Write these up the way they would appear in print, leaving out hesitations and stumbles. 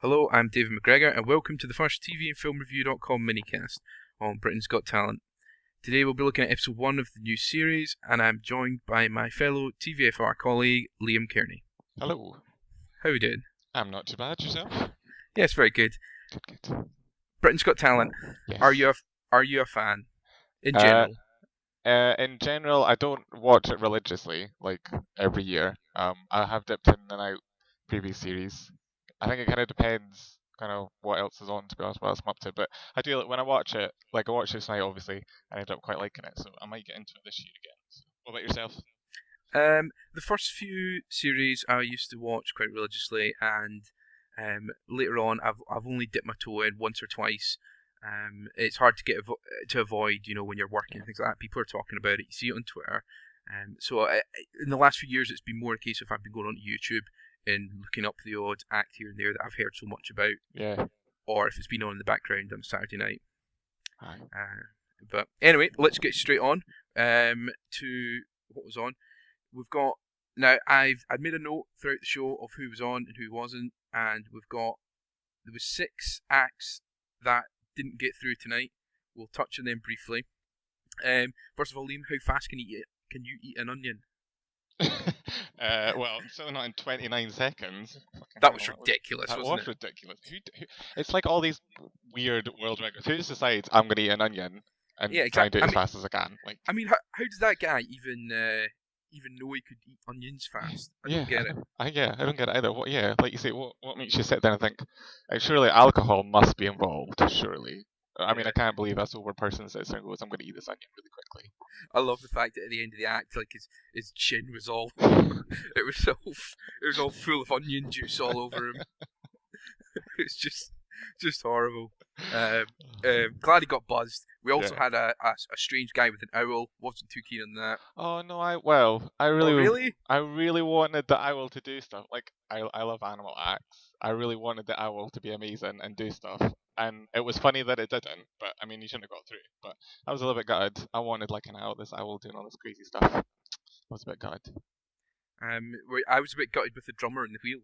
Hello, I'm David McGregor, and welcome to the first TV and Film Review.com minicast on Britain's Got Talent. Today we'll be looking at episode 1 of the new series, and I'm joined by my fellow TVFR colleague, Liam Kearney. Hello. How are you doing? I'm not too bad. Yourself? Yes, very good. Good. Britain's Got Talent. Yes. Are you a fan? In general? In general, I don't watch it religiously, like every year. I have dipped in and out previous series. I think it kind of depends, kind of what else is on, to be honest, what else I'm up to. But I do, when I watch it, like I watched this night, obviously, and I ended up quite liking it, so I might get into it this year again. So, what about yourself? The first few series I used to watch quite religiously, and later on I've only dipped my toe in once or twice. It's hard to to avoid, when you're working and things like that. People are talking about it. You see it on Twitter. In the last few years, it's been more a case of I've been going on YouTube and looking up the odd act here and there that I've heard so much about. Yeah. Or if it's been on in the background on a Saturday night. Aye. But anyway, let's get straight on to what was on. We've got now. I've made a note throughout the show of who was on and who wasn't, and there was 6 acts that didn't get through tonight. We'll touch on them briefly. First of all, Liam, how fast can you eat an onion? Well, certainly not in 29 seconds. That was ridiculous, That wasn't was it? ridiculous. It's like all these weird world records. Who just decides I'm going to eat an onion and try and do it as fast as I can? Like, I mean, how does that guy even know he could eat onions fast? I don't get it. I don't get it either. Like you say, what makes you sit there and think, surely alcohol must be involved, surely. I mean, I can't believe a sober person sits there and goes, I'm going to eat this onion really quickly. I love the fact that at the end of the act, like his chin was all it was all full of onion juice all over him. It's just horrible. Glad he got buzzed. We also had a strange guy with an owl. Wasn't too keen on that. Oh no, I really wanted the owl to do stuff. Like I love animal acts. I really wanted the owl to be amazing and do stuff. And it was funny that it didn't, but I mean, you shouldn't have got through. But I was a little bit gutted. I wanted like this owl doing all this crazy stuff. I was a bit gutted. I was a bit gutted with the drummer and the wheel.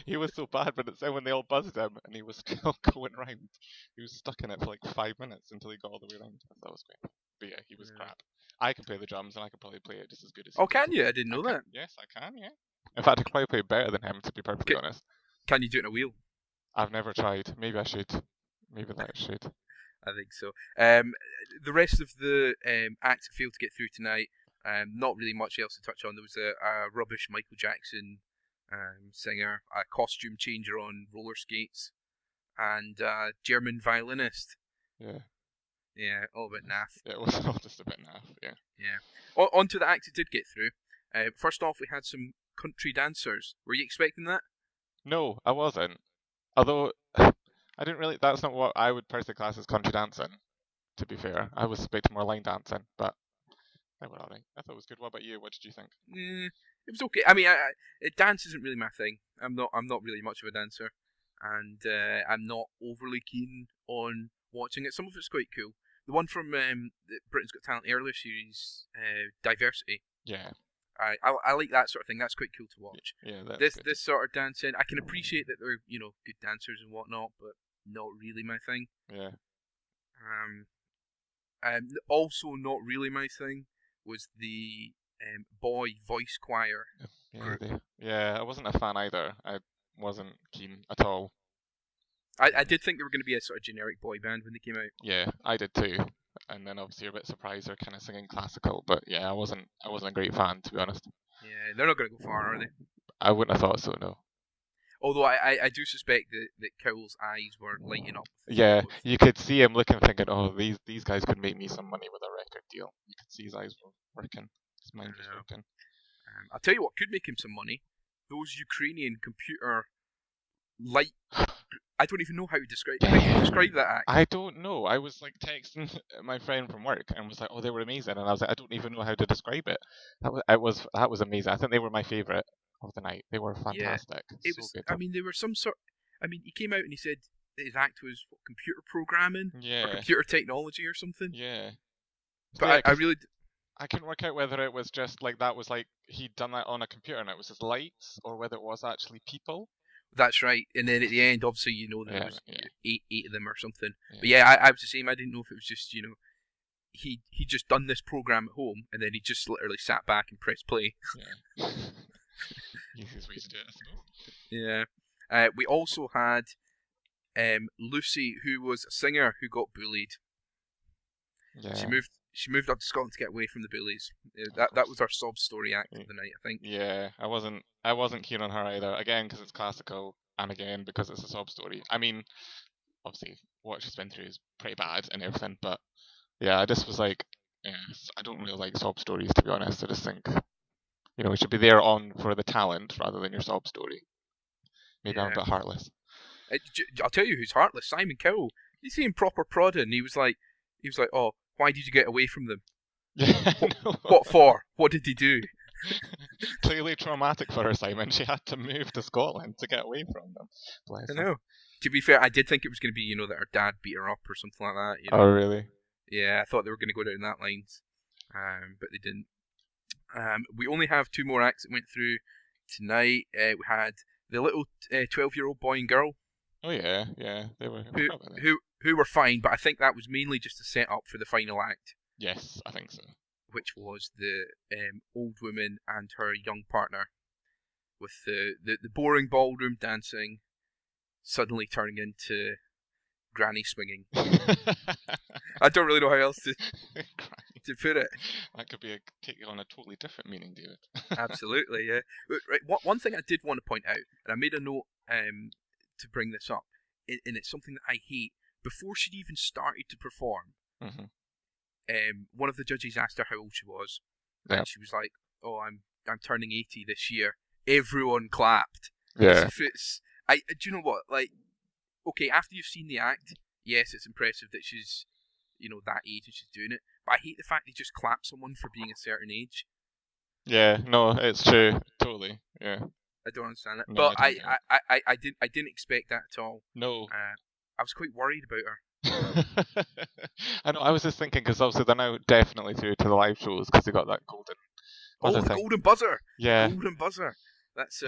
He was so bad, but it's then when they all buzzed him and he was still going around. He was stuck in it for like 5 minutes until he got all the way around. That was great. But yeah, he was crap. I can play the drums and I could probably play it just as good as he can you? I didn't know that. Yes, I can, yeah. In fact, I could probably play better than him, to be perfectly honest. Can you do it in a wheel? I've never tried. Maybe I should. Maybe that I should. I think so. The rest of the acts failed to get through tonight. Not really much else to touch on. There was a rubbish Michael Jackson singer, a costume changer on roller skates, and a German violinist. Yeah. Yeah, all a bit naff. It was all just a bit naff, yeah. Yeah. On to the acts it did get through. First off, we had some country dancers. Were you expecting that? No, I wasn't. Although, I didn't really... That's not what I would personally class as country dancing, to be fair. I was expecting more line dancing, but they were alright. I thought it was good. What about you? What did you think? It was okay. I mean, dance isn't really my thing. I'm not really much of a dancer, and I'm not overly keen on watching it. Some of it's quite cool. The one from the Britain's Got Talent earlier series, Diversity. Yeah. I like that sort of thing. That's quite cool to watch. Yeah, that's this good. This sort of dancing, I can appreciate that they're good dancers and whatnot, but not really my thing. Yeah. Also not really my thing was the boy voice choir. Yeah, I wasn't a fan either. I wasn't keen at all. I did think they were going to be a sort of generic boy band when they came out. Yeah, I did too. And then obviously you're a bit surprised they're kind of singing classical, but yeah, I wasn't a great fan, to be honest. Yeah, they're not going to go far, are they? I wouldn't have thought so, no. Although I do suspect that Cowell's eyes were lighting up. Yeah, you could see him looking, thinking, "Oh, these guys could make me some money with a record deal." You could see his eyes were working, his mind was working. I'll tell you what could make him some money: those Ukrainian computer light. I don't even know how to describe. How do you describe that act? I don't know. I was like texting my friend from work and was like, "Oh, they were amazing," and I was like, "I don't even know how to describe it." That was amazing. I think they were my favourite of the night. They were fantastic. Yeah, it was. Good. I mean, they were some sort. I mean, he came out and he said that his act was computer programming, or computer technology, or something. Yeah. But I really. I couldn't work out whether it was just like that was like he'd done that on a computer and it was just lights, or whether it was actually people. That's right. And then at the end, obviously, you know, there Yeah, was yeah, eight of them or something. yeah. But yeah, I was the same. I didn't know if it was just, you know, he just done this program at home and then he just literally sat back and pressed play. Yeah. Easiest way to do it, I suppose. Yeah. We also had Lucy, who was a singer who got bullied. Yeah. She moved up to Scotland to get away from the bullies. That was our sob story act of the night, I think. Yeah, I wasn't keen on her either. Again, because it's classical, and again because it's a sob story. I mean, obviously, what she's been through is pretty bad and everything, but yeah, I just was like, I don't really like sob stories, to be honest. I just think, you know, we should be there on for the talent rather than your sob story. Maybe I'm a bit heartless. I'll tell you who's heartless. Simon Cowell. You see him proper prodding. He was like, oh, why did you get away from them? What for? What did he do? Clearly traumatic for her, Simon. She had to move to Scotland to get away from them. Bless I her. know. To be fair, I did think it was going to be, you know, that her dad beat her up or something like that. You know? Oh, really? Yeah, I thought they were going to go down that lines, but they didn't. We only have 2 more acts that went through tonight. We had the little 12-year-old boy and girl. Oh yeah, they were. Who were fine, but I think that was mainly just a set up for the final act. Yes, I think so. Which was the old woman and her young partner, with the boring ballroom dancing suddenly turning into granny swinging. I don't really know how else to put it. That could be take on a totally different meaning, David. Absolutely, yeah. Right, one thing I did want to point out, and I made a note to bring this up, and it's something that I hate. Before she'd even started to perform, one of the judges asked her how old she was, and she was like, "Oh, I'm turning 80 this year." Everyone clapped. Yeah. As if it's, do you know what? Like, okay, after you've seen the act, yes, it's impressive that she's, you know, that age and she's doing it. But I hate the fact they just clap someone for being a certain age. Yeah, no, it's true, totally. Yeah. I don't understand it. No, But I didn't expect that at all. No. I was quite worried about her. I know. I was just thinking because obviously they're now definitely through to the live shows because they got that golden. The golden buzzer. Yeah. The golden buzzer. That's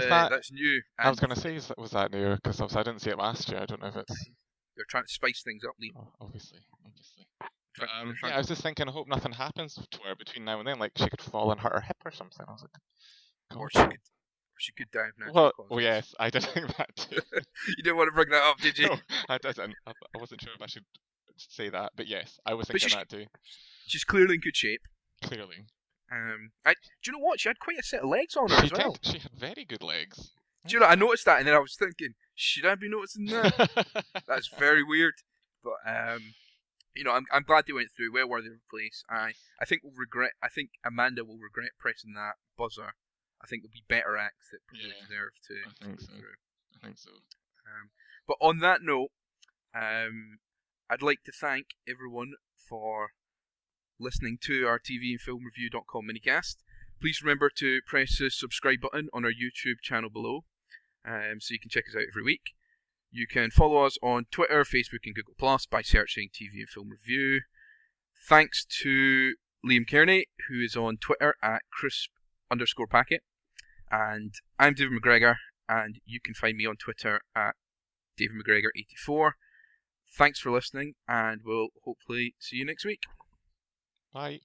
new. I was going to say, was that new? Because obviously I didn't see it last year. I don't know if it's. They're trying to spice things up, Liam. Oh, obviously. But, yeah, I was just thinking, I hope nothing happens to her between now and then. Like she could fall and hurt her hip or something. I was like, or she could die of natural causes. Oh yes, I did think that too. You didn't want to bring that up, did you? No, I didn't. I wasn't sure if I should say that, but yes, I was thinking that too. She's clearly in good shape. Clearly. Do you know what? She had quite a set of legs on her as well. She had very good legs. Do you know? I noticed that, and then I was thinking, should I be noticing that? That's very weird. But you know, I'm glad they went through. Well worthy of a place. I think Amanda will regret pressing that buzzer. I think there'll be better acts that probably deserve to go through. I think so. But on that note, I'd like to thank everyone for listening to our TVandFilmReview.com minicast. Please remember to press the subscribe button on our YouTube channel below, so you can check us out every week. You can follow us on Twitter, Facebook, and Google Plus by searching TV and Film Review. Thanks to Liam Kearney, who is on Twitter at crisp_packet. And I'm David McGregor, and you can find me on Twitter at DavidMcGregor84. Thanks for listening, and we'll hopefully see you next week. Bye.